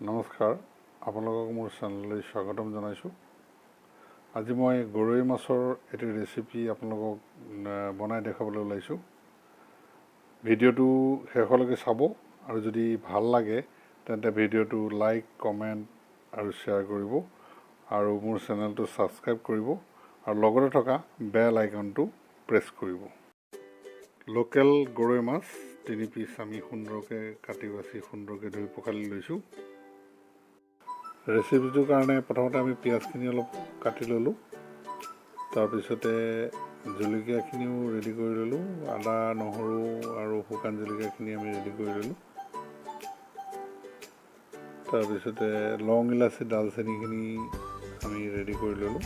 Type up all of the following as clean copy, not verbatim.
নমস্কাৰ, আপোনালোকক মোৰ চেনেললৈ স্বাগতম জনাইছোঁ। আজি মই গৰৈ মাছৰ এটি ৰেচিপি আপোনালোকক বনাই দেখাবলৈ ওলাইছোঁ। ভিডিঅ'টো শেষলৈকে চাব আৰু যদি ভাল লাগে তেন্তে ভিডিঅ'টো লাইক, কমেণ্ট আৰু শ্বেয়াৰ কৰিব আৰু মোৰ চেনেলটো ছাবস্ক্ৰাইব কৰিব আৰু লগতে থকা বেল আইকনটো প্ৰেছ কৰিব। লোকেল গৰৈ মাছ 3 পিচ আমি সুন্দৰকৈ কাটি বাছি সুন্দৰকৈ ধুই পখালি লৈছোঁ। ৰেচিপিটোৰ কাৰণে প্ৰথমতে আমি পিঁয়াজখিনি অলপ কাটি ল'লোঁ, তাৰপিছতে জলকীয়াখিনিও ৰেডি কৰি ল'লোঁ, আদা নহৰু আৰু শুকান জলকীয়াখিনি আমি ৰেডি কৰি ল'লোঁ। তাৰপিছতে লং ইলাচি ডালচেনিখিনি আমি ৰেডি কৰি ল'লোঁ।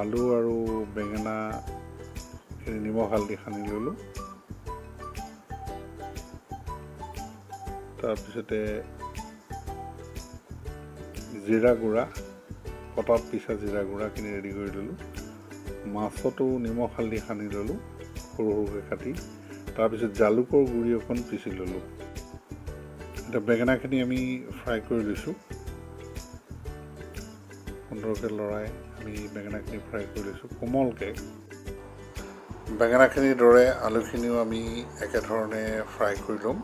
আলু আৰু বেঙেনাখিনি নিমখ হালধি সানি ল'লোঁ। তাৰপিছতে জিৰা গুড়া, পটাত পিছা জিৰা গুড়াখিনি ৰেডি কৰি ল'লোঁ। মাছতো নিমখ হালধি সানি ল'লোঁ সৰু সৰুকৈ কাটি। তাৰপিছত জালুকৰ গুড়ি অকণ পিচি ল'লোঁ। এতিয়া বেঙেনাখিনি আমি ফ্ৰাই কৰি লৈছোঁ। সুন্দৰকৈ লৰাই আমি বেঙেনাখিনি ফ্ৰাই কৰি লৈছোঁ কোমলকৈ। বেঙেনাখিনিৰ দৰে আলুখিনিও আমি একেধৰণে ফ্ৰাই কৰি ল'ম।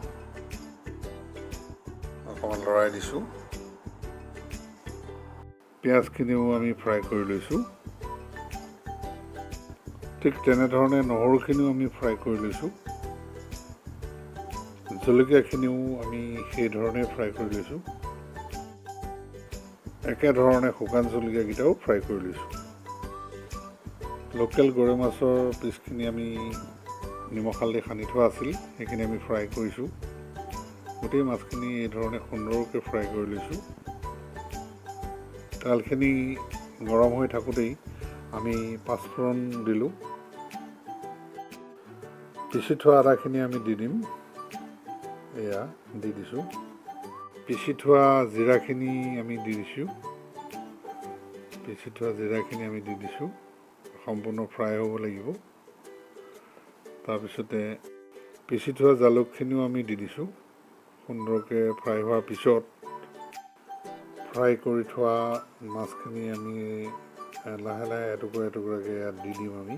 অকণমান লৰাই দিছোঁ। পিঁয়াজখিনিও আমি ফ্ৰাই কৰি লৈছোঁ। ঠিক তেনেধৰণে নহৰুখিনিও আমি ফ্ৰাই কৰি লৈছোঁ। জলকীয়াখিনিও আমি সেইধৰণে ফ্ৰাই কৰি লৈছোঁ। একেধৰণে শুকান জলকীয়াকেইটাও ফ্ৰাই কৰি লৈছোঁ। লোকেল গৰৈ মাছৰ পিচখিনি আমি নিমখ হালধি সানি থোৱা আছিল, সেইখিনি আমি ফ্ৰাই কৰিছোঁ। গোটেই মাছখিনি এইধৰণে সুন্দৰকৈ ফ্ৰাই কৰি লৈছোঁ। তেলখিনি গৰম হৈ থাকোঁতেই আমি পাঁচফোৰণ দিলোঁ। পিচি থোৱা আদাখিনি আমি দি দিম। এয়া দি দিছোঁ। পিচি থোৱা জিৰাখিনি আমি দি দিছোঁ। সম্পূৰ্ণ ফ্ৰাই হ'ব লাগিব। তাৰপিছতে পিচি থোৱা জালুকখিনিও আমি দি দিছোঁ। সুন্দৰকৈ ফ্ৰাই হোৱাৰ পিছত ফ্ৰাই কৰি থোৱা মাছখিনি আমি লাহে লাহে এটুকুৰা এটুকুৰাকৈ ইয়াত দি দিম। আমি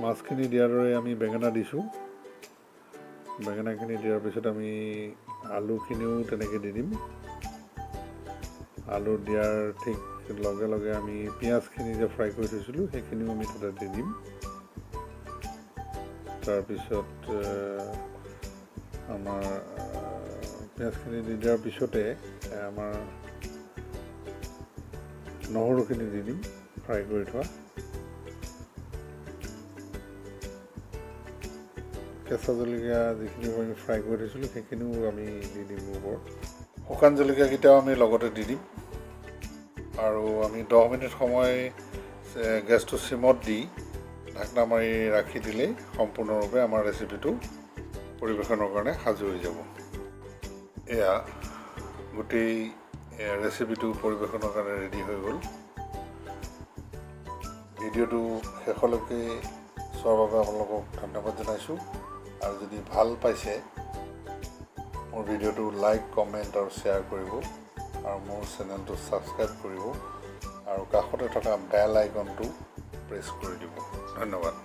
মাছখিনি দিয়াৰ দৰে আমি বেঙেনা দিছোঁ। বেঙেনাখিনি দিয়াৰ পিছত আমি আলুখিনিও তেনেকৈ দি দিম। আলু দিয়াৰ ঠিক লগে লগে আমি পিঁয়াজখিনি যে ফ্ৰাই কৰি থৈছিলোঁ সেইখিনিও আমি তাতে দি দিম। তাৰপিছত আমাৰ পিঁয়াজখিনি দি দিয়াৰ পিছতে আমাৰ নহৰুখিনি দি দিম ফ্ৰাই কৰি থোৱা। কেঁচা জলকীয়া যিখিনি আমি ফ্ৰাই কৰি থৈছিলোঁ সেইখিনিও আমি দি দিম ওপৰত। শুকান জলকীয়াকেইটাও আমি লগতে দি দিম আৰু আমি 10 মিনিট সময় গেছটো চিমত দি ঢাকনা মাৰি ৰাখি দিলেই সম্পূৰ্ণৰূপে আমাৰ ৰেচিপিটো পৰিৱেশনৰ কাৰণে সাজু হৈ যাব। এয়া গোটেই ৰেচিপিটো পৰিৱেশনৰ কাৰণে ৰেডি হৈ গ'ল। ভিডিঅ'টো শেষলৈকে চোৱাৰ বাবে আপোনালোকক ধন্যবাদ জনাইছোঁ। আৰু যদি ভাল পাইছে মোৰ ভিডিঅ'টো লাইক, কমেণ্ট আৰু শ্বেয়াৰ কৰিব আৰু মোৰ চেনেলটো ছাবস্ক্ৰাইব কৰিব আৰু কাষতে থকা বেল আইকনটো প্ৰেছ কৰি দিব। ধন্যবাদ।